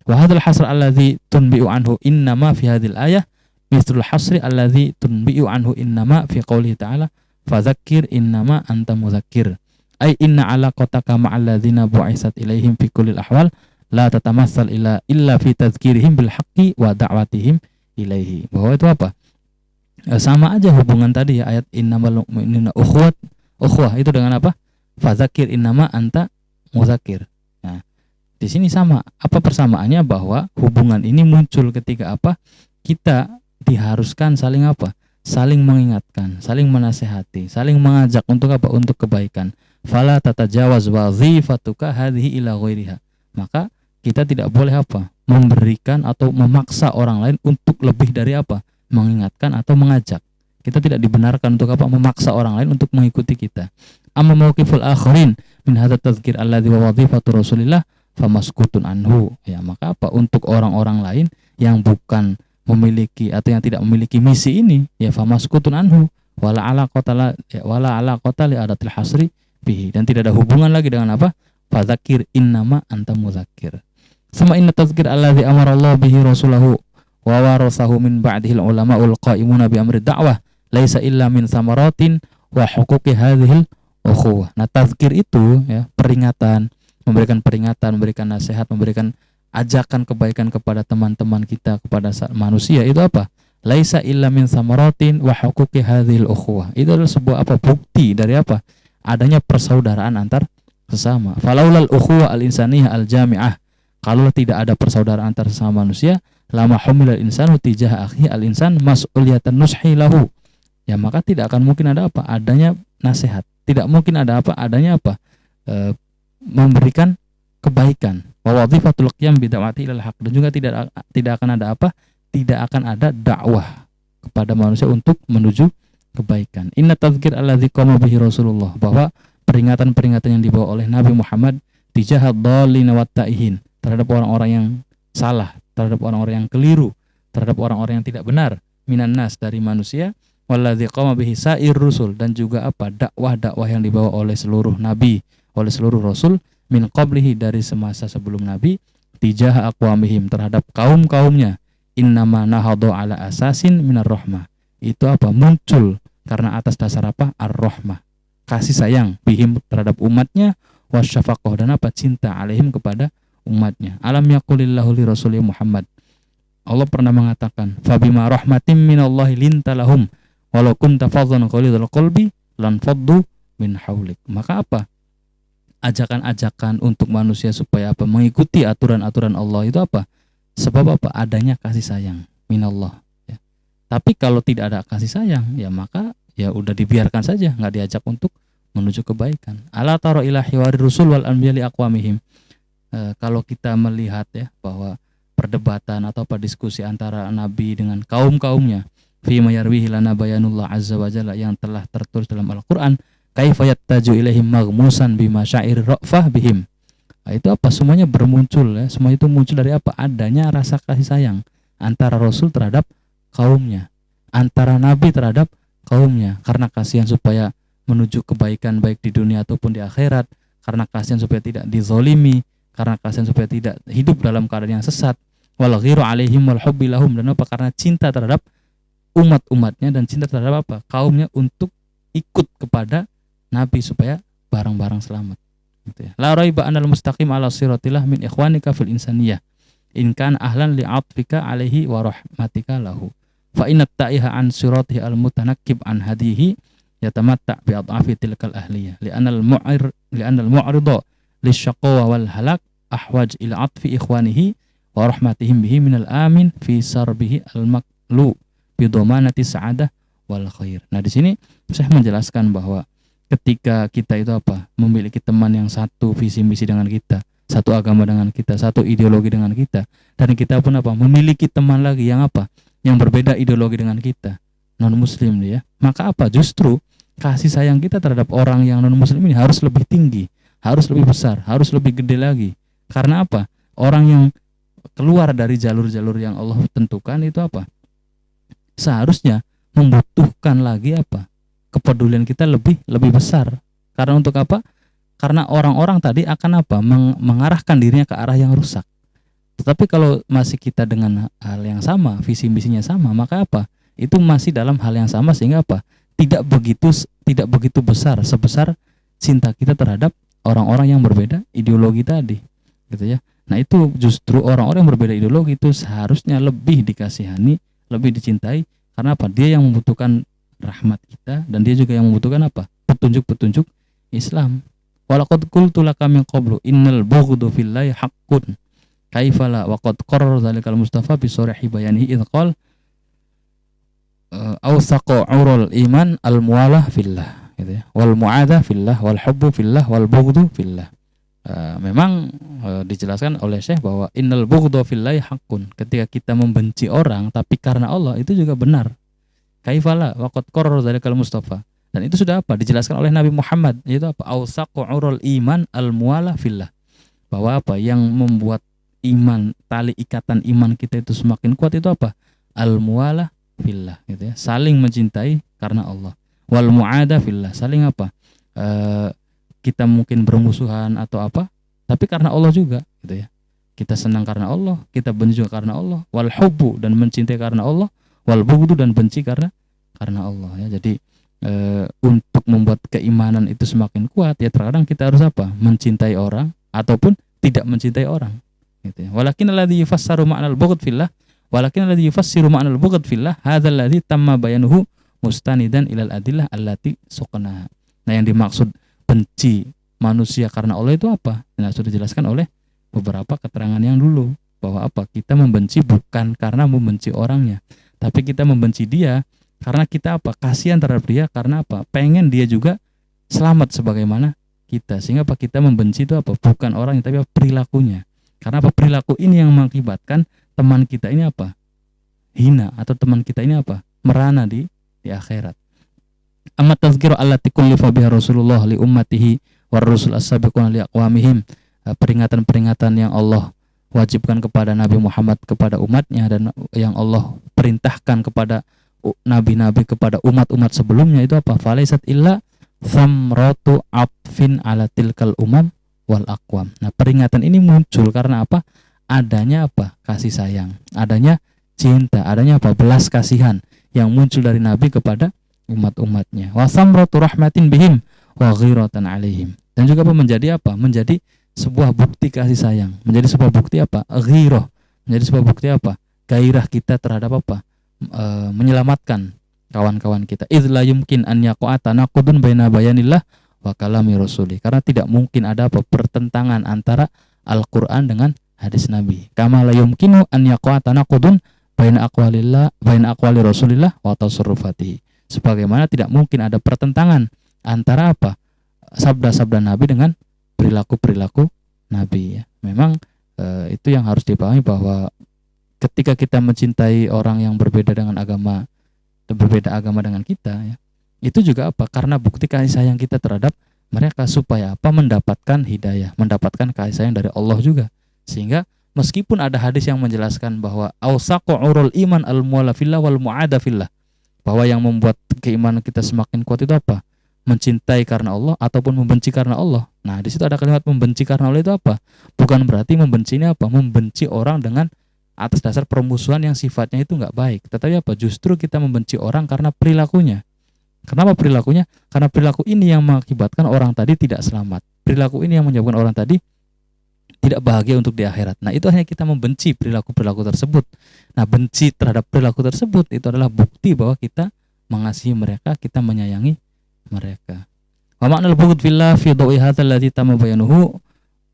Wa hadzal hasr alladzi tunbi'u anhu innama fi hadhil ayah mithlul hasri alladzi tunbi'u anhu innama fi qoulihi ta'ala fadzakkir innama anta mudzakkir. Ai inna alaqataka ma'al ladzina bu'isat ilaihim fi kullil ahwal la tatamassal illa fi tadzkirihim bil haqqi wa da'watihim ilaihi. Bahwa itu apa? Sama aja hubungan tadi ya, ayat innamal mu'minuna ukhwah itu dengan apa? Fadzakir innama anta mudzakir. Nah, di sini sama. Apa persamaannya? Bahwa hubungan ini muncul ketika apa? Kita diharuskan saling apa? Saling mengingatkan, saling menasehati, saling mengajak untuk apa? Untuk kebaikan. Fala tatajawaz wazifatuka hadhihi ila ghairiha. Maka kita tidak boleh apa? Memberikan atau memaksa orang lain untuk lebih dari apa? Mengingatkan atau mengajak. Kita tidak dibenarkan untuk apa? Memaksa orang lain untuk mengikuti kita. Amma mauqiful akhirin min hadzal tadzkir alladzi wa wadhifatu Rasulillah famaskutun anhu. Ya, maka apa? Untuk orang-orang lain yang bukan memiliki atau yang tidak memiliki misi ini, ya famaskutun anhu wala alaqata li adatil hasri bihi, dan tidak ada hubungan lagi dengan apa? Fadzakir innama anta mudzakir. Sama inna tadzkir alladzi amara Allah bihi rasulahu wa warasahu min ba'dihi ulama'ul qa'imuna bi amri da'wah laisa illa min samaratin wa huquqi hadhil ukhuwah. Nah, tadzkir itu ya, peringatan, memberikan nasihat, memberikan ajakan kebaikan kepada teman-teman kita, kepada manusia, itu apa? Laisa illa min samaratin wa huquqi hadhil ukhuwah. Itu adalah sebuah apa? Bukti dari apa? Adanya persaudaraan antar sesama. Falaulal ukhuwah al-insaniyah al-jami'ah, kalau tidak ada persaudaraan antar sesama manusia, lama humilal insanu tijah akhi al-insan mas'uliyatan nushi lahu. Ya, maka tidak akan mungkin ada apa? Adanya nasihat. Tidak mungkin ada apa? Adanya apa? Memberikan kebaikan. Wa wadhifatul qiyam bi da'wati ilal haq. Dan juga tidak akan ada apa? Tidak akan ada dakwah kepada manusia untuk menuju kebaikan. Inna tadzkir alladzi qama bihi Rasulullah, bahwa peringatan-peringatan yang dibawa oleh Nabi Muhammad tijahad dhalin wa ta'ihin, terhadap orang-orang yang salah, terhadap orang-orang yang keliru, terhadap orang-orang yang tidak benar, minan nas, dari manusia, walladzi qama bihi sa'ir rusul, dan juga apa? Dakwah-dakwah yang dibawa oleh seluruh nabi, oleh seluruh rasul, min qablihi, dari semasa sebelum nabi, tijah aqwamihim, terhadap kaum-kaumnya, innama nahadu ala asasin minar rahmah. Itu apa? Muncul karena atas dasar apa? Ar-rahmah, kasih sayang, bihim, terhadap umatnya, wasyafaqah, dan apa? Cinta, alaihim, kepada umatnya. Alam yaqulillahu li rasulih Muhammad, Allah pernah mengatakan, fabima rahmatim minallahi linta lahum walau kunta fadhan ghalidhal qalbi lan faddu min haulik. Maka apa? Ajakan-ajakan untuk manusia supaya apa? Mengikuti aturan-aturan Allah itu apa? Sebab apa? Adanya kasih sayang minallah, ya. Tapi kalau tidak ada kasih sayang, ya maka ya udah dibiarkan saja, nggak diajak untuk menuju kebaikan. Ala tara ila hiwari rusul wal anbiya li aqwamihim. Kalau kita melihat ya, bahwa perdebatan atau diskusi antara nabi dengan kaum-kaumnya, fi ma yarwihi lana bayanullah azza wa jalla, yang telah tertulis dalam Al-Qur'an, kaifa yattaju ilaihim maghmusan bima syair ra'fah bihim. Nah, itu apa? Semuanya bermuncul ya, semua itu muncul dari apa? Adanya rasa kasih sayang antara rasul terhadap kaumnya, antara nabi terhadap kaumnya, karena kasihan supaya menuju kebaikan baik di dunia ataupun di akhirat, karena kasihan supaya tidak dizolimi, karena kasihan supaya tidak hidup dalam keadaan yang sesat, wal ghiru alaihim wal hubbi lahum, dan apa? Karena cinta terhadap umat-umatnya dan cinta terhadap apa? Kaumnya, untuk ikut kepada nabi supaya barang-barang selamat, gitu ya. La raiba anal mustaqim ala siratillah min ikhwanika fil insaniyah in kan ahlan li'atfika alaihi wa rahmatika lahu fa inna ta'iha an siratihi al mutanakkib an hadihi yatamatta bi adhafi tilkal ahliyah li'anna al mu'rida lisyaqwa wal halak ahwaj ila atfi ikhwanihi wa rahmatihim bihi minal amin fi sarbihi al maklu bi dhamanati sa'adah wal khair. Nah, di sini saya menjelaskan bahwa ketika kita itu apa? Memiliki teman yang satu visi misi dengan kita, satu agama dengan kita, satu ideologi dengan kita, dan kita pun apa? Memiliki teman lagi yang apa? Yang berbeda ideologi dengan kita, non muslim ya. Maka apa? Justru kasih sayang kita terhadap orang yang non muslim ini harus lebih tinggi, harus lebih besar, harus lebih gede lagi. Karena apa? Orang yang keluar dari jalur-jalur yang Allah tentukan itu apa? Seharusnya membutuhkan lagi apa? Kepedulian kita lebih besar. Karena untuk apa? Karena orang-orang tadi akan apa? Mengarahkan dirinya ke arah yang rusak. Tetapi kalau masih kita dengan hal yang sama, visi misinya sama, maka apa? Itu masih dalam hal yang sama, sehingga apa? Tidak begitu besar sebesar cinta kita terhadap orang-orang yang berbeda ideologi tadi, gitu ya. Nah, itu justru orang-orang yang berbeda ideologi itu seharusnya lebih dikasihani, lebih dicintai, karena apa? Dia yang membutuhkan rahmat kita, dan dia juga yang membutuhkan apa? Petunjuk-petunjuk Islam. Walaqad qultu laka min qablu innal bughdu fillahi haqqun kaifala waqad qarrar dzalikal mustafa bi sarihi bayanihi idz qala awsaqu urul iman al muwalah fillah, gitu ya, wal mu'adah fillah wal hubbu fillah wal bughdu fillah. Memang dijelaskan oleh Syekh bahwa innal bughdu fillahi haqqun, ketika kita membenci orang tapi karena Allah, itu juga benar. Kaifala waqad qarrar dzalikal mustafa, dan itu sudah apa? Dijelaskan oleh Nabi Muhammad, yaitu apa? Awsaqu urul iman al muwalah fillah, bahwa apa yang membuat iman, tali ikatan iman kita itu semakin kuat itu apa? Al muwalah fillah, gitu ya, saling mencintai karena Allah. Wal mu'adah fillah, saling apa? Kita mungkin bermusuhan atau apa, tapi karena Allah juga, gitu ya. Kita senang karena Allah, kita benci juga karena Allah. Wal hubbu, dan mencintai karena Allah. Wal bughdu, dan benci karena Allah, ya. Jadi untuk membuat keimanan itu semakin kuat, ya terkadang kita harus apa? Mencintai orang ataupun tidak mencintai orang, gitu ya. Walakin alladhi yufassiru ma'nal bughd fillah, walakin alladhi yufassiru ma'nal bughd fillah hadzal ladzi tamma bayanuhu mustanidan ilal adillah allati suqnaha. Nah, yang dimaksud benci manusia karena Allah itu apa? Nah, sudah dijelaskan oleh beberapa keterangan yang dulu, bahwa apa? Kita membenci bukan karena membenci orangnya, tapi kita membenci dia karena kita apa? Kasihan terhadap dia, karena apa? Pengen dia juga selamat sebagaimana kita. Sehingga apa? Kita membenci itu apa? Bukan orangnya, tapi perilakunya. Karena apa? Perilaku ini yang mengakibatkan teman kita ini apa? Hina, atau teman kita ini apa? Merana di akhirat. Amma tazkiru allati kullifa biha Rasulullah li ummatihi war rusul as-sabiquna li aqwamihim. Peringatan-peringatan yang Allah wajibkan kepada Nabi Muhammad kepada umatnya, dan yang Allah perintahkan kepada nabi-nabi kepada umat-umat sebelumnya, itu apa? Falaisat illa thamratu atfin ala tilkal umam wal aqwam. Nah, peringatan ini muncul karena apa? Adanya apa? Kasih sayang, adanya cinta, adanya apa? Belas kasihan yang muncul dari nabi kepada umat-umatnya. Wa thamratu rahmatin bihim wa ghiratan alaihim. Dan juga apa? Menjadi apa? Menjadi sebuah bukti kasih sayang, menjadi sebuah bukti apa? Ghirah, menjadi sebuah bukti apa? Gairah kita terhadap apa? Menyelamatkan kawan-kawan kita. Idz la yumkin an yaqa tanaqudun baina bayanillah wa kalami rasuli, karena tidak mungkin ada apa? Pertentangan antara Al-Qur'an dengan hadis Nabi. Kama la yumkinu an yaqa tanaqudun baina aqwali Rasulillah wa tasarrufatihi. Sebagaimana tidak mungkin ada pertentangan antara apa? Sabda-sabda Nabi dengan perilaku Nabi, ya. Memang itu yang harus dipahami, bahwa ketika kita mencintai orang yang berbeda dengan agama, berbeda agama dengan kita, ya, itu juga apa? Karena bukti kasih sayang kita terhadap mereka, supaya apa? Mendapatkan hidayah, mendapatkan kasih sayang dari Allah juga. Sehingga meskipun ada hadis yang menjelaskan bahwa awsaqu urul iman al muwala fillah wal mu'ada fillah, bahwa yang membuat keimanan kita semakin kuat itu apa? Mencintai karena Allah ataupun membenci karena Allah. Nah, di situ ada kalimat membenci karena Allah itu apa? Bukan berarti membenci ini apa? Membenci orang dengan atas dasar permusuhan yang sifatnya itu nggak baik. Tetapi apa? Justru kita membenci orang karena perilakunya. Kenapa perilakunya? Karena perilaku ini yang mengakibatkan orang tadi tidak selamat. Perilaku ini yang menyebabkan orang tadi tidak bahagia untuk di akhirat. Nah, itu hanya kita membenci perilaku-perilaku tersebut. Nah, benci terhadap perilaku tersebut itu adalah bukti bahwa kita mengasihi mereka, kita menyayangi mereka. Wa ma'nal bughd fillah fi dhawi hadzal ladzi tamabayanuhu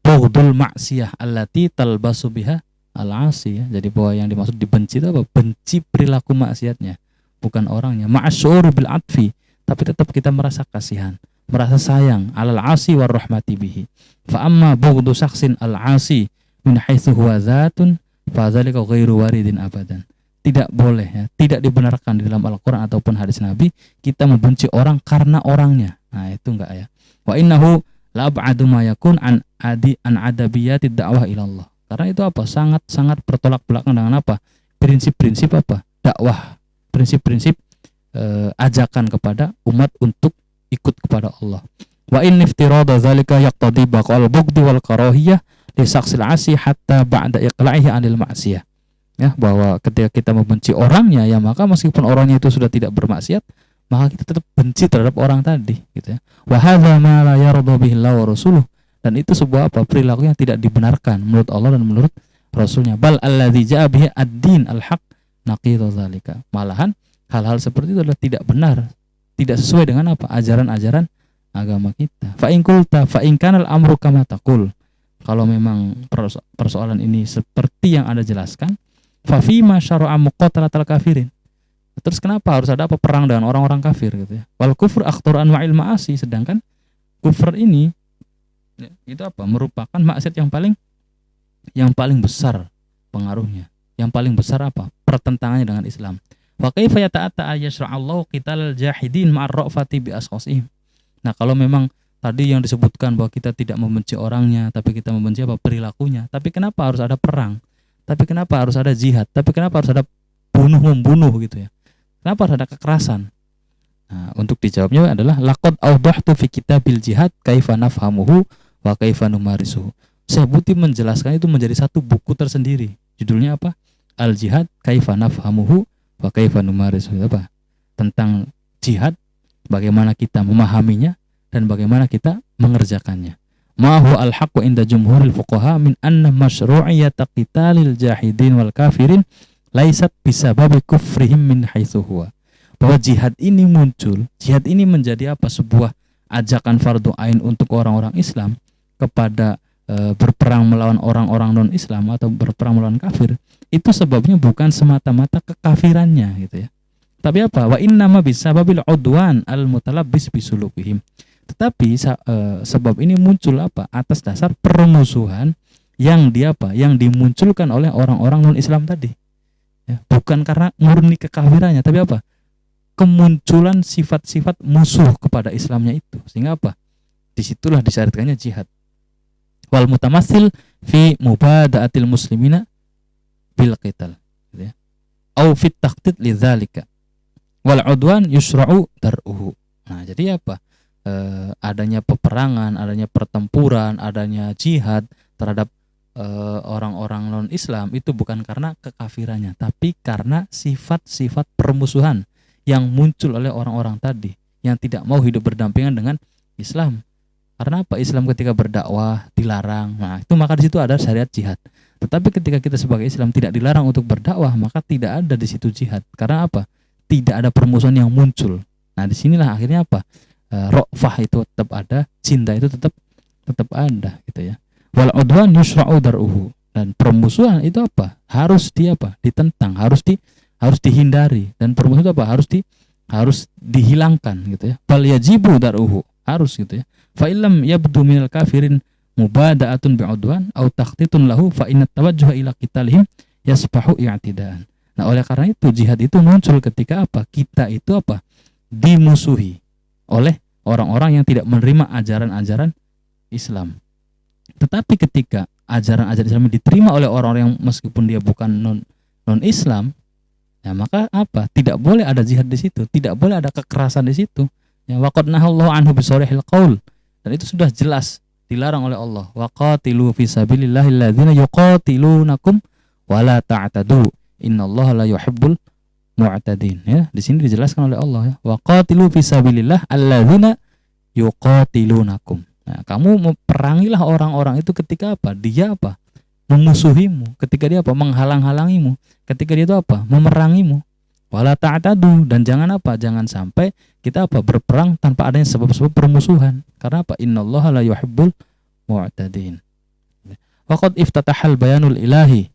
bughdul ma'siyah allati talbasu biha al-'asi, ya. Jadi bahwa yang dimaksud dibenci itu apa? Benci perilaku maksiatnya, bukan orangnya. Ma'asyur bil atfi, tapi tetap kita merasa kasihan, merasa sayang alal 'asi war rahmati bihi. Fa amma bughdu shakhsin al-'asi min haitsu huwa dzatun fa dzalika ghairu waridin abadan. Tidak boleh, ya, tidak dibenarkan di dalam Al-Quran ataupun hadis Nabi kita membenci orang karena orangnya. Nah, itu enggak, ya. Wa innahu la ab'adu ma yakun an adabiyatid da'wah ila Allah. Karena itu apa? Sangat bertolak belakang dengan apa? Prinsip-prinsip apa? Dakwah, prinsip-prinsip ajakan kepada umat untuk ikut kepada Allah. Wa in iftirada dzalika yaqtadi baqal bughdi wal karahiyah li saksil asi hatta ba'da iqla'ihi 'anil ma'siyah. Ya, bahwa ketika kita membenci orangnya, ya maka meskipun orangnya itu sudah tidak bermaksiat, maka kita tetap benci terhadap orang tadi, gitu ya. Wa hadza ma la yarda bihi Allah wa rasuluh, dan itu sebuah perilaku yang tidak dibenarkan menurut Allah dan menurut Rasulnya. Bal alladzi ja'a bihi ad-din al-haq naqidu dzalika. Malahan hal-hal seperti itu adalah tidak benar, tidak sesuai dengan ajaran-ajaran agama kita. Fa in qulta fa in kana al-amru kama taqul. Kalau memang persoalan ini seperti yang Anda jelaskan, fa fima syara'a muqatalatal kafirin. Terus kenapa harus ada perang dengan orang-orang kafir, gitu ya? Wal kufur akhtar anwa'il ma'asi, sedangkan kufur ini ya, itu merupakan maksiat yang paling besar pengaruhnya. Yang paling besar pertentangannya dengan Islam. Wa kaifa yata'atta ayyashra'allahu qitalal jahidin ma'ar ra'fati bi asqasihim. Nah, kalau memang tadi yang disebutkan bahwa kita tidak membenci orangnya, tapi kita membenci perilakunya. Tapi kenapa harus ada perang? Tapi kenapa harus ada jihad? Tapi kenapa harus ada bunuh-membunuh, gitu ya? Kenapa harus ada kekerasan? Nah, untuk dijawabnya adalah laqad awdahtu fi kitabil jihad kaifa nafhamuhu wa kaifa numarisuhu. Syekh Buti menjelaskan itu menjadi satu buku tersendiri. Judulnya apa? Al-Jihad kaifa nafhamuhu wa kaifa numarisuhu. Tentang jihad, bagaimana kita memahaminya dan bagaimana kita mengerjakannya. Ma huwa al-haqqu inda jumhuril fuqaha min anna masyru'iyyata qitalil jahidin wal kafirin laisat bisababi kufrihim min haitsu huwa. Bahwa jihad ini muncul, jihad ini menjadi sebuah ajakan fardu ain untuk orang-orang Islam kepada berperang melawan orang-orang non-Islam atau berperang melawan kafir, itu sebabnya bukan semata-mata kekafirannya, gitu ya. Tapi Wa innama bisababil udwan al-mutalabbis bisulubihim. Tetapi sebab ini muncul atas dasar permusuhan yang dimunculkan oleh orang-orang non-Islam tadi. Ya, bukan karena murni kekafirannya, tapi kemunculan sifat-sifat musuh kepada Islamnya itu. Sehingga disitulah disyariatkannya jihad. Wal mutamassil fi mubada'atil muslimina bil qital, gitu ya. Au fit taqtid lidzalika. Wal udwan yusra'u dar'uhu. Nah, jadi adanya peperangan, adanya pertempuran, adanya jihad terhadap orang-orang non-Islam itu bukan karena kekafirannya, tapi karena sifat-sifat permusuhan yang muncul oleh orang-orang tadi yang tidak mau hidup berdampingan dengan Islam. Karena Islam ketika berdakwah dilarang, nah itu maka di situ ada syariat jihad. Tetapi ketika kita sebagai Islam tidak dilarang untuk berdakwah, maka tidak ada di situ jihad. Karena tidak ada permusuhan yang muncul. Nah, disinilah akhirnya ra'fah itu tetap ada, cinta itu tetap ada, gitu ya. Wal udwan yusra'u dar'uhu, dan permusuhan itu harus ditentang, harus dihindari, dan permusuhan itu harus dihilangkan, gitu ya. Bal yajibu dar'uhu, harus, gitu ya. Fa illam yabdu minal kafirin mubada'atun bi'udwan au taqtitun lahu fa inna tawajjuha ila qitalihim yasbahu i'tidaan. Nah, oleh karena itu jihad itu muncul ketika kita itu dimusuhi oleh orang-orang yang tidak menerima ajaran-ajaran Islam. Tetapi ketika ajaran-ajaran Islam diterima oleh orang-orang yang meskipun dia bukan non-Islam, ya maka tidak boleh ada jihad di situ, tidak boleh ada kekerasan di situ. Ya, waqad nahallahu anhu bisarihil qaul, dan itu sudah jelas dilarang oleh Allah. Waqatilu fi sabilillahi alladzina yuqatilunakum wala ta'tadu innallaha la yuhibbul mu'tadin. Ya, di sini dijelaskan oleh Allah, ya. Waqatilu fi sabilillah alladzina yuqatilunakum. Nah, kamu perangilah orang-orang itu ketika dia memusuhimu, ketika dia menghalang-halangimu, ketika dia itu memerangimu. Wala ta'tadu, dan jangan sampai kita berperang tanpa adanya sebab-sebab permusuhan. Karena innallaha la yuhibbul mu'tadin. Waqad iftatahal bayanul ilahi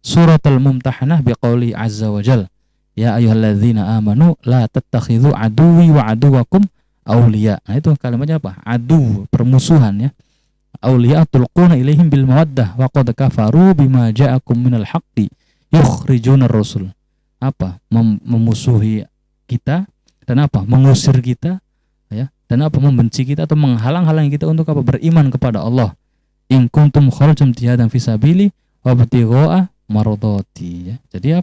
suratul mumtahanah biqauli azza wa jal, ya ayyuhalladzina amanu la tattakhidhu aduwwi wa aduwakum auliya. Nah, itu kalimatnya adu, permusuhan, ya. Auliya tulquna ilaihim bil mawaddah wa qad kafaru bima ja'akum minal haqqi yukhrijuna ar-rusul. Memusuhi kita dan mengusir kita, ya, dan membenci kita atau menghalang-halangi kita untuk beriman kepada Allah. In kuntum kharajtum jihadan fi sabili wa btigha'a mardati, ya. Jadi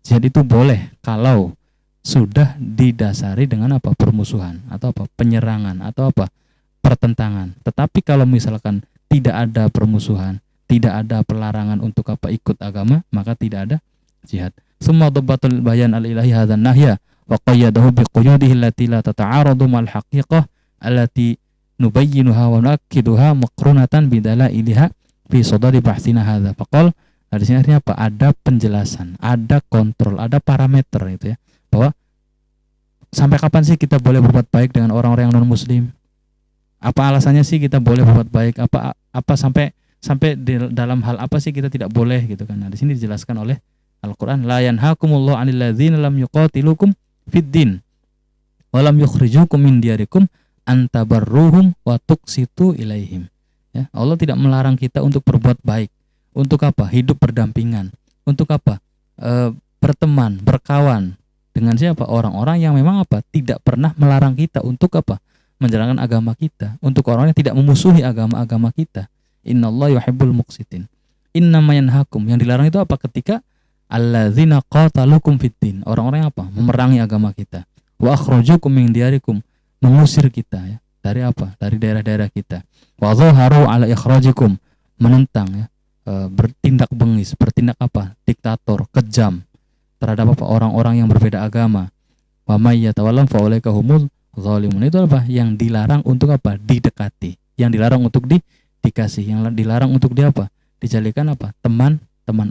jihad itu boleh kalau sudah didasari dengan permusuhan atau penyerangan atau pertentangan. Tetapi kalau misalkan tidak ada permusuhan, tidak ada pelarangan untuk apa ikut agama, maka tidak ada jihad. Summa dhabbatul bayan al-ilahi hadzal nahya wa qayyadahu biquyudihi allati la tata'aradu mal haqiqah allati nubayyinuha wa nuakkiduha maqrunatan bidalailiha fi sadari bahsina hadza. Faqal, nah di sini artinya apa? Ada penjelasan, ada kontrol, ada parameter itu ya. Bahwa sampai kapan sih kita boleh berbuat baik dengan orang-orang yang non muslim? Apa alasannya sih kita boleh berbuat baik? Apa sampai dalam hal apa sih kita tidak boleh gitu kan? Nah, di sini dijelaskan oleh Al-Qur'an, la yanhakumullahu 'anil ladzina lam yuqatilukum fid din wa lam yukhrijukum min diyarikum an tabarruhum wa tuqsitu ilaihim. Ya, Allah tidak melarang kita untuk berbuat baik. Untuk apa? Hidup berdampingan. Untuk apa? Berteman, berkawan dengan siapa? Orang-orang yang memang apa? Tidak pernah melarang kita untuk apa? Menjalankan agama kita. Untuk orang yang tidak memusuhi agama-agama kita. Innallaha yuhibbul muqsitin. Innama yanhakum, yang dilarang itu apa? Ketika alladzina qatalukum fiddin, orang-orang yang apa? Memerangi agama kita. Wa akhrajukum min diyarikum, mengusir kita ya. Dari apa? Dari daerah-daerah kita. Wa dhaharu ala ikhrajikum, menentang ya. Bertindak bengis, bertindak apa? Diktator, kejam terhadap apa? Orang-orang yang berbeda agama. Wa may yatawallam fa ulaika humul zalimun. Itu apa? Yang dilarang untuk apa? Didekati. Yang dilarang untuk dikasih. Yang dilarang untuk apa? Dijadikan apa? Teman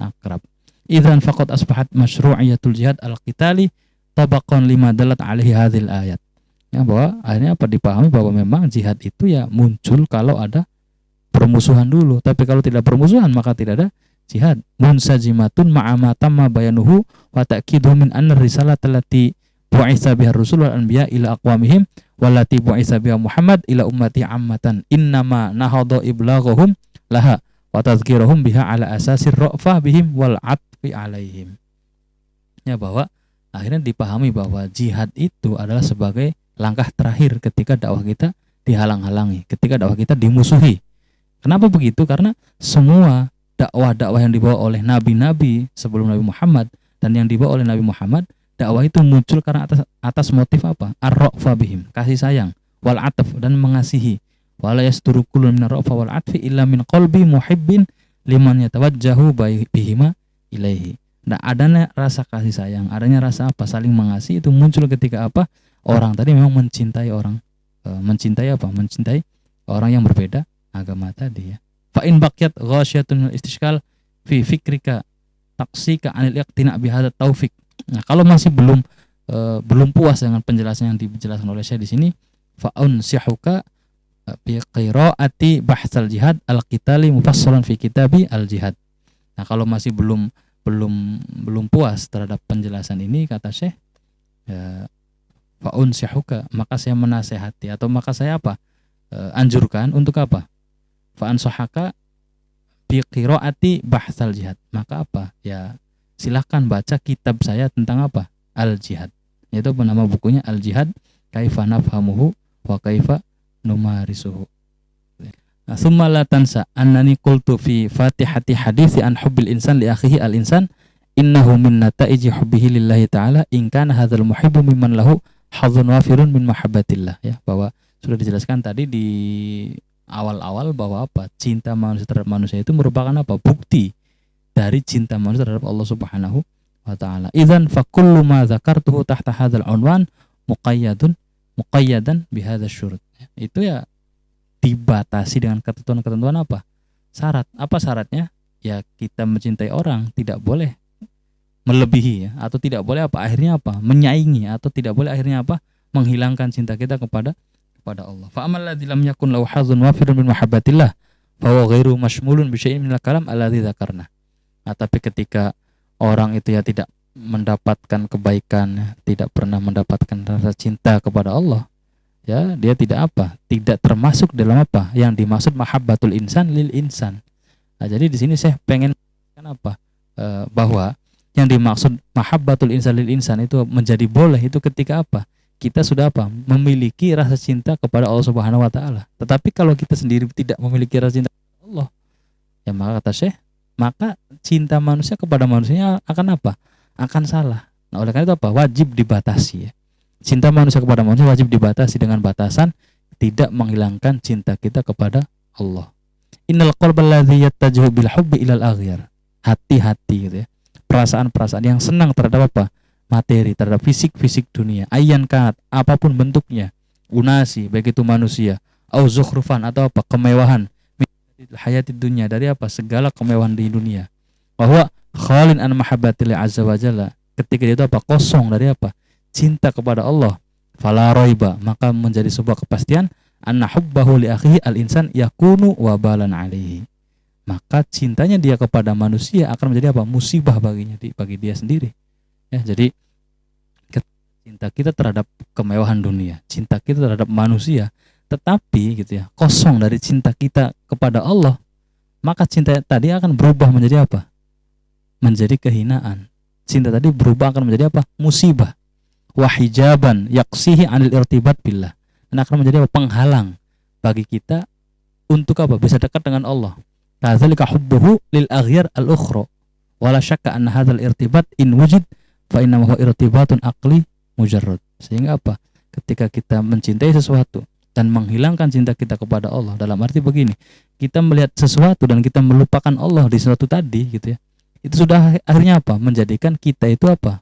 akrab. Idzan faqad asbahat masyru'iyatul jihad al-qitali tabaqan lima dalat alaihi hadhil ayat. Ya, bahwa akhirnya apa? Dipahami bahwa memang jihad itu ya muncul kalau ada permusuhan dulu. Tapi kalau tidak permusuhan maka tidak ada jihad. Munsajimatun ma'ama tamma bayanuhu wa ta'kidu min anna risalata allati bu'itsa biha ar-rusul wal anbiya ila aqwamihim wallati bu'itsa biha Muhammad ila ummati ammatan innama nahadha iblaghahum laha wa tadhkiruhum biha ala asasir ra'fah bihim wal 'atfi 'alaihim. Ya, bahwa akhirnya dipahami bahwa jihad itu adalah sebagai langkah terakhir ketika dakwah kita dihalang-halangi, ketika dakwah kita dimusuhi. Kenapa begitu? Karena semua dakwah-dakwah yang dibawa oleh nabi-nabi sebelum Nabi Muhammad dan yang dibawa oleh Nabi Muhammad, dakwah itu muncul karena atas motif apa? Ar-ra'fa bihim, kasih sayang, wal 'atf, dan mengasihi. Wala yasduru kullu min ar-ra'fa wal 'atfi illa min qalbi muhibbin liman yatawajjahu bihima ilaihi. Nah, adanya rasa kasih sayang, adanya rasa apa? Saling mengasihi itu muncul ketika apa? Orang tadi memang mencintai orang, mencintai apa? Mencintai orang yang berbeda agama tadi ya. Fa in baqiyat ghasyatun istishkal fi fikrika taqsika anil iqtina bi hadza taufik. Nah, kalau masih belum puas dengan penjelasan yang dijelaskan oleh saya di sini, fa unsihuka bi qiraati bahsal jihad al-qitali mufassalan fi kitabi al-jihad. Nah, kalau masih belum puas terhadap penjelasan ini, kata Syekh, ya, fa unsihuka, maka saya menasehati atau maka saya apa? Anjurkan untuk apa? Fa ansahaka bi qiraati bahsal jihad. Maka apa? Ya, silahkan baca kitab saya tentang apa? Al-Jihad. Yaitu nama bukunya Al-Jihad, Kaifa Nafhamuhu wa Kaifa Numarisuhu. Nah, summa la tansa annani qultu fi fatihati hadithi an hubbil insan li akhihi al-insan innahu min nataiji hubbihi lillahi ta'ala in kana hadzal muhibbu mimman lahu hadzun wafirun min mahabbatillah. Ya, bahwa sudah dijelaskan tadi di awal-awal bahwa apa? Cinta manusia terhadap manusia itu merupakan apa? Bukti dari cinta manusia terhadap Allah Subhanahu wa taala. Idzan fa kullu ma dzakartuhu tahta hadzal unwan muqayyadan bi hadzal syurut. Itu ya dibatasi dengan ketentuan-ketentuan apa? Syarat. Apa syaratnya? Ya, kita mencintai orang tidak boleh melebihi ya, atau tidak boleh apa? Akhirnya apa? Menyaingi, atau tidak boleh akhirnya apa? Menghilangkan cinta kita kepada Allah. Fa amal ladzi lam yakun lahu hadzun wafirun min mahabbatillah fa huwa ghairu mashmulun bi syai'in minal kalam alladzi dzakarna. Nah, tapi ketika orang itu ya tidak mendapatkan kebaikan, tidak pernah mendapatkan rasa cinta kepada Allah, ya dia tidak apa? Tidak termasuk dalam apa? Yang dimaksud mahabbatul insan lil insan. Nah, jadi di sini saya pengen apa? Bahwa yang dimaksud mahabbatul insan lil insan itu menjadi boleh itu ketika apa? Kita sudah apa? Memiliki rasa cinta kepada Allah Subhanahu wa taala. Tetapi kalau kita sendiri tidak memiliki rasa cinta kepada Allah, ya maka kata Syekh, maka cinta manusia kepada manusianya akan apa? Akan salah. Nah, oleh karena itu apa? Wajib dibatasi ya. Cinta manusia kepada manusia wajib dibatasi dengan batasan tidak menghilangkan cinta kita kepada Allah. Innal qalbal ladzi yattajihu bil hubbi ilal aghyar. Hati-hati gitu ya. Perasaan-perasaan yang senang terhadap apa? Materi, terhadap fisik dunia. Ayyan kanat, apapun bentuknya. Unasi, baik itu manusia, au zukhrufan atau apa? Kemewahan. Hayatid dunya, dari apa? Segala kemewahan di dunia. Bahwa khalin an mahabbatil azza wa jalla. Ketika dia itu apa? Kosong dari apa? Cinta kepada Allah. Fala raiba, maka menjadi sebuah kepastian anna hubbahu li akhihi al-insan yakunu wabalan alaihi. Maka cintanya dia kepada manusia akan menjadi apa? Musibah baginya, bagi dia sendiri. Ya, jadi cinta kita terhadap kemewahan dunia, cinta kita terhadap manusia, tetapi gitu ya, kosong dari cinta kita kepada Allah, maka cinta tadi akan berubah menjadi apa? Menjadi kehinaan. Cinta tadi berubah akan menjadi apa? Musibah. Wahijaban yaksihi anil irtibat billah. Dan akan menjadi apa? Penghalang bagi kita untuk apa? Bisa dekat dengan Allah. Kadzalika hubbuhu lil aghyar al-ukhra. Wala syakka anna hadzal irtibat in wujid fa innahu irtibatun aqli mujarrad. Sehingga apa? Ketika kita mencintai sesuatu dan menghilangkan cinta kita kepada Allah, dalam arti begini, kita melihat sesuatu dan kita melupakan Allah di sesuatu tadi gitu ya. Itu sudah akhirnya apa? Menjadikan kita itu apa?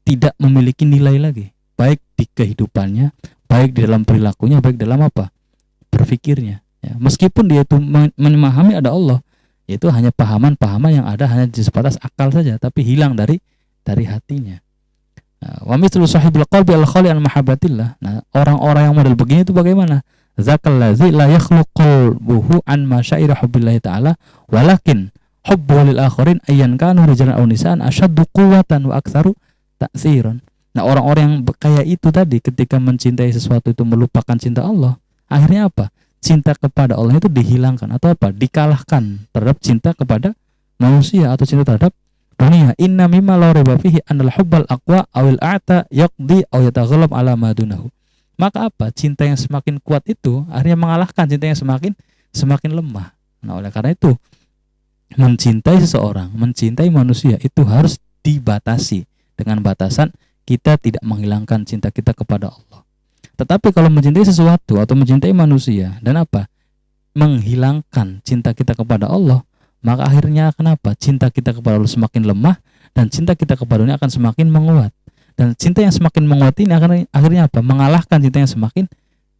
Tidak memiliki nilai lagi, baik di kehidupannya, baik di dalam perilakunya, baik dalam apa? Berpikirnya. Ya, meskipun dia itu memahami ada Allah, itu hanya pahaman-pahaman yang ada hanya di sebatas akal saja, tapi hilang dari hatinya. Wa mithlu sahibul qalbi al-khali an mahabbatillah. Nah, orang-orang yang model begini itu bagaimana? Zakal ladzi la yakhluqu qalbuhu an masyairi hubbillahi ta'ala walakin hubbu lil akharin ayyan kanu rijalan aw nisaan ashaddu quwwatan wa aktsaru ta'tsiran. Nah, orang-orang yang kayak itu tadi ketika mencintai sesuatu itu melupakan cinta Allah, akhirnya apa? Cinta kepada Allah itu dihilangkan atau apa? Dikalahkan terhadap cinta kepada manusia atau cinta terhadap dunia. Inna mimma la raiba fihi annal hubbal aqwa awil a'ta yaqdi aw yataghalab ala ma dunahu. Maka apa? Cinta yang semakin kuat itu akhirnya mengalahkan cinta yang semakin lemah. Nah, oleh karena itu mencintai seseorang, mencintai manusia itu harus dibatasi dengan batasan kita tidak menghilangkan cinta kita kepada Allah. Tetapi kalau mencintai sesuatu atau mencintai manusia dan apa? Menghilangkan cinta kita kepada Allah, maka akhirnya kenapa? Cinta kita kepada Allah semakin lemah dan cinta kita kepada dunia akan semakin menguat. Dan cinta yang semakin menguat ini akan akhirnya apa? Mengalahkan cinta yang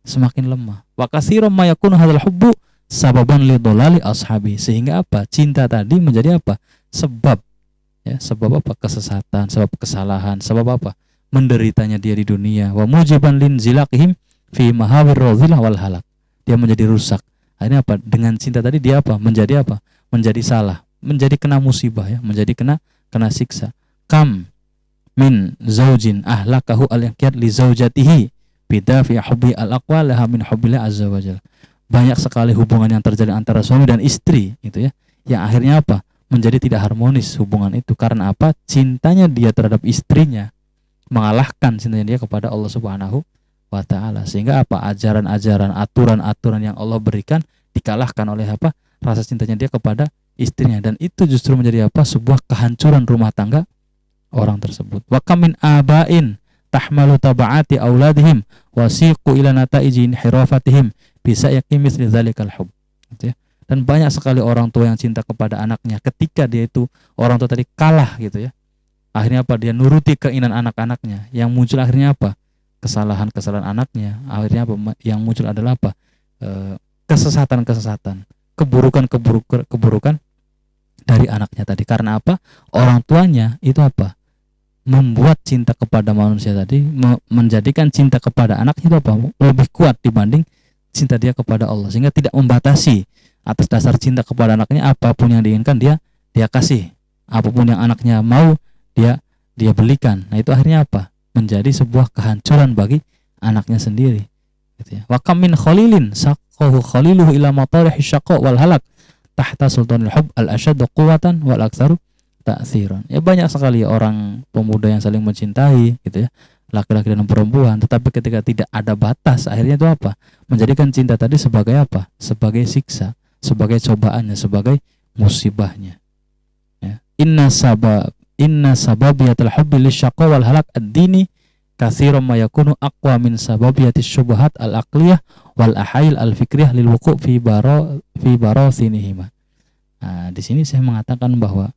semakin lemah. Wa katsiran ma yakunu hadzal hubbu sababan li dhalali ashabi. Sehingga apa? Cinta tadi menjadi apa? Sebab, ya, sebab apa? Kesesatan, sebab kesalahan, sebab apa? Menderitanya dia di dunia. Wa mujiban lin zilaqihim fi mahawir radhilah wal halak. Dia menjadi rusak. Akhirnya apa? Dengan cinta tadi dia apa? Menjadi apa? Menjadi salah, menjadi kena musibah, ya, menjadi kena siksa. Kam min zaujin ahlakahu al-yaqiyat li zaujatihi bidafi hubbi al-aqwa laha min hubbillah azza wajalla. Banyak sekali hubungan yang terjadi antara suami dan istri gitu ya, yang akhirnya apa? Menjadi tidak harmonis hubungan itu. Karena apa? Cintanya dia terhadap istrinya mengalahkan cintanya dia kepada Allah Subhanahu wa taala. Sehingga apa? Ajaran-ajaran, aturan-aturan yang Allah berikan dikalahkan oleh apa? Rasa cintanya dia kepada istrinya. Dan itu justru menjadi apa? Sebuah kehancuran rumah tangga orang tersebut. Wa kam min aba'in tahmalu taba'ati auladihim wasiqu ila nataiji inhirafatihim bisa yakin misli dzalikal hub. Gitu ya. Dan banyak sekali orang tua yang cinta kepada anaknya ketika dia itu orang tua tadi kalah gitu ya. Akhirnya apa? Dia nuruti keinginan anak-anaknya. Yang muncul akhirnya apa? Kesalahan-kesalahan anaknya. Akhirnya apa? Yang muncul adalah apa? Kesesatan-kesesatan, keburukan dari anaknya tadi. Karena apa? Orang tuanya itu apa? Membuat cinta kepada manusia tadi, menjadikan cinta kepada anaknya itu apa? Lebih kuat dibanding cinta dia kepada Allah. Sehingga tidak membatasi atas dasar cinta kepada anaknya, apapun yang diinginkan dia kasih. Apapun yang anaknya mau dia belikan. Nah, itu akhirnya apa? Menjadi sebuah kehancuran bagi anaknya sendiri. Gitu ya. Wa kam min khalilin saqahu khaliluhu ila matarihi syaqa wal halak tahta sultanil hub al ashad quwwatan wal aktsaru ta'tsiran. Ya, banyak sekali orang pemuda yang saling mencintai gitu ya, laki-laki dan perempuan, tetapi ketika tidak ada batas, akhirnya itu apa? Menjadikan cinta tadi sebagai apa? Sebagai siksa, sebagai cobaannya, sebagai musibahnya. Ya. Inna sababiyatul hubbi lisyaqa wal halak ad-dini katsiran ma yakunu aqwa min sababiyatis syubhat al-aqliyah wal ahail al-fikriyah lil wuqu' fi barasinihima. Nah, di sini saya mengatakan bahwa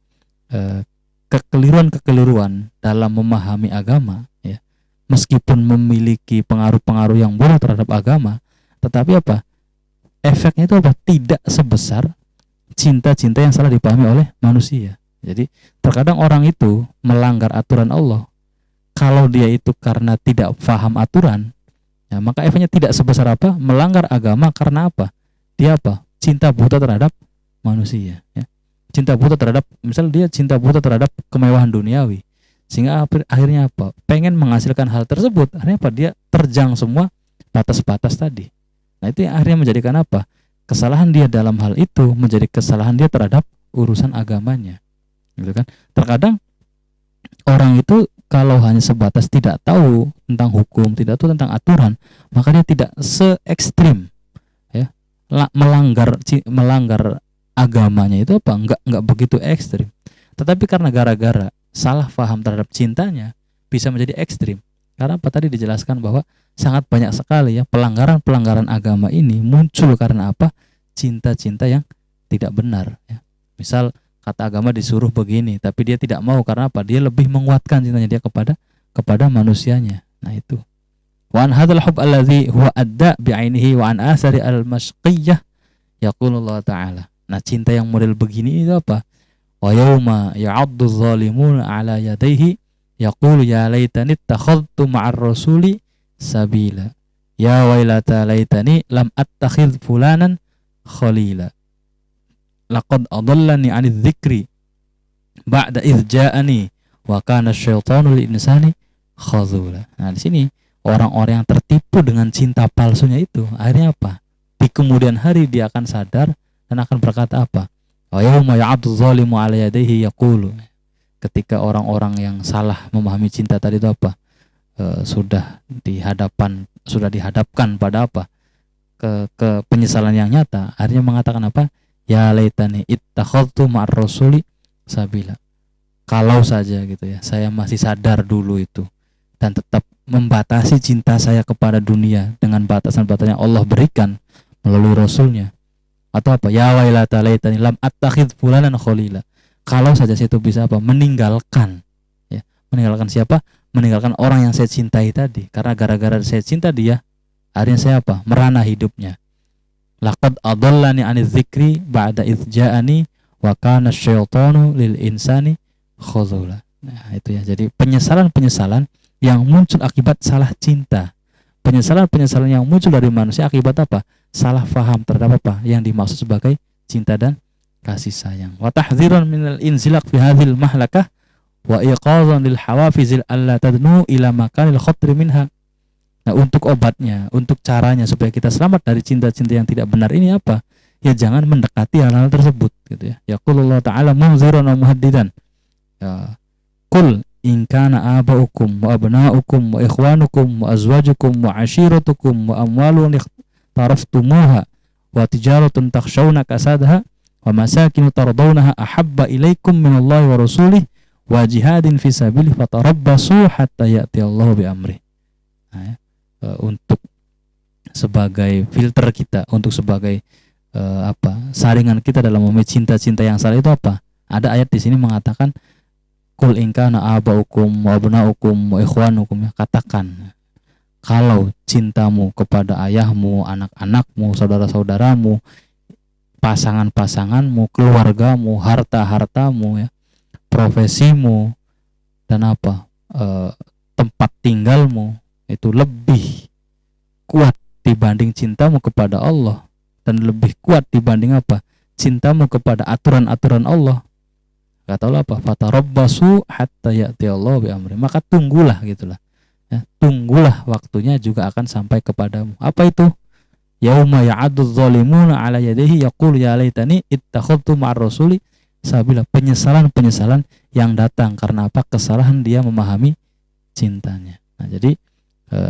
kekeliruan-kekeliruan dalam memahami agama, ya, meskipun memiliki pengaruh-pengaruh yang buruk terhadap agama, tetapi apa? Efeknya itu apa? Tidak sebesar cinta-cinta yang salah dipahami oleh manusia. Jadi terkadang orang itu melanggar aturan Allah. Kalau dia itu karena tidak paham aturan, ya, maka efeknya tidak sebesar apa? Melanggar agama karena apa? Dia apa? Cinta buta terhadap manusia. Ya. Cinta buta terhadap, misal dia cinta buta terhadap kemewahan duniawi, sehingga akhirnya apa? Pengen menghasilkan hal tersebut. Akhirnya apa? Dia terjang semua batas-batas tadi. Nah, itu yang akhirnya menjadikan apa? Kesalahan dia dalam hal itu menjadi kesalahan dia terhadap urusan agamanya. Gitu kan? Terkadang orang itu kalau hanya sebatas tidak tahu tentang hukum, tidak tahu tentang aturan, maka dia tidak se-ekstrim, ya, melanggar agamanya itu apa? Enggak begitu ekstrim. Tetapi karena gara-gara salah paham terhadap cintanya bisa menjadi ekstrim. Karena apa? Tadi dijelaskan bahwa sangat banyak sekali ya pelanggaran-pelanggaran agama ini muncul karena apa? Cinta-cinta yang tidak benar, ya. Misal kata agama disuruh begini, tapi dia tidak mau karena apa? Dia lebih menguatkan cintanya dia kepada manusianya. Nah, itu. Wa an hadzal hub alladzi huwa adda bi'ainihi wa an athari al-mashqiyyah yaqulullah ta'ala. Nah, cinta yang model begini itu apa? Wa yauma ya'addu adh-dhalimuna 'ala yadayhi yaqulu ya laitani ittakhadhtu ma'ar rasuli sabila. Ya wailata laitani lam attakhidh fulanan khalila. Laqad adallani 'anidz dzikri ba'da idz ja'ani wa kana asyaitanu lil insani khadzula. Nah, di sini orang-orang yang tertipu dengan cinta palsunya itu akhirnya apa? Di kemudian hari dia akan sadar dan akan berkata apa? Wa yauma ya'addu dzalimu 'ala yadayhi yaqulu. Ketika orang-orang yang salah memahami cinta tadi itu apa? Sudah dihadapkan pada apa? Ke penyesalan yang nyata, akhirnya mengatakan apa? Ya laitani ittakhadtu ma'ar rasuli sabila. Kalau saja gitu ya, saya masih sadar dulu itu dan tetap membatasi cinta saya kepada dunia dengan batasan-batasan yang Allah berikan melalui Rasulnya. Atau apa? Ya wailata laitani lam attakhidh fulanan khalila. Kalau saja saya itu bisa apa? Meninggalkan, ya. Meninggalkan siapa? Meninggalkan orang yang saya cintai tadi. Karena gara-gara saya cinta dia, akhirnya saya apa? Merana hidupnya. Laqad adallani 'anidz dzikri ba'da idz ja'ani wa kana asyaitanu lil insani khadzula. Nah, itu ya. Jadi penyesalan-penyesalan yang muncul akibat salah cinta. Penyesalan-penyesalan yang muncul dari manusia akibat apa? Salah faham terhadap apa yang dimaksud sebagai cinta dan kasih sayang. Wa tahdziran minal inzilaq fi hadhil mahlakah wa iqadhan lil hawafizil alla tadnu ila makanil khatri minha. Nah, untuk obatnya, untuk caranya supaya kita selamat dari cinta-cinta yang tidak benar ini apa? Ya jangan mendekati hal-hal tersebut gitu ya. Yaqulullah ta'ala munziran wa muhaddidan. Ya, qul in kana aba'ukum wa abna'ukum wa ikhwanukum wa azwajukum wa ashiratukum wa amwalun iqtaraftumuha wa tijaratun takhshawna kasadaha wa masakinu tardawnaha ahabba ilaikum minallahi wa rasulih wa jihadin fi sabilihi fatarabbasu hatta ya'tiyallahu bi amri. Nah, ya. Untuk sebagai filter kita, untuk sebagai saringan kita dalam memilih cinta-cinta yang salah itu apa? Ada ayat di sini mengatakan qul in kana abaukum wa abnaukum wa ikhwanukum, ya, katakan kalau cintamu kepada ayahmu, anak-anakmu, saudara-saudaramu, pasangan-pasanganmu, keluargamu, harta-hartamu, ya, profesimu dan tempat tinggalmu itu lebih kuat dibanding cintamu kepada Allah dan lebih kuat dibanding apa? Cintamu kepada aturan-aturan Allah. Kata Allah apa? Fatarabbasu hatta ya'tiyallahu bi amri. Maka tunggulah gitulah. Ya, tunggulah waktunya juga akan sampai kepadamu. Apa itu? Yauma ya'addu adh-dhalimuna 'ala yadayhi yaqulu ya laitani ittakhadtu ma'ar rasuli sabila. Penyesalan-penyesalan yang datang karena apa? Kesalahan dia memahami cintanya. Nah, jadi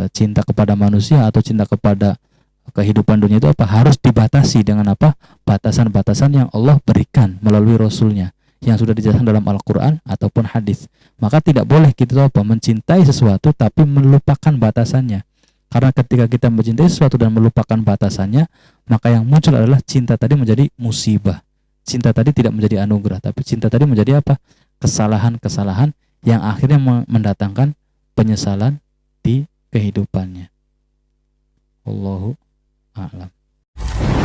cinta kepada manusia atau cinta kepada kehidupan dunia itu apa? Harus dibatasi dengan apa? Batasan-batasan yang Allah berikan melalui Rasulnya. yang sudah dijelaskan dalam Al-Quran ataupun hadis. Maka tidak boleh kita mencintai sesuatu tapi melupakan batasannya. Karena ketika kita mencintai sesuatu dan melupakan batasannya, maka yang muncul adalah cinta tadi menjadi musibah. Cinta tadi tidak menjadi anugerah, tapi cinta tadi menjadi apa? Kesalahan-kesalahan yang akhirnya mendatangkan penyesalan di kehidupannya. Wallahu a'lam.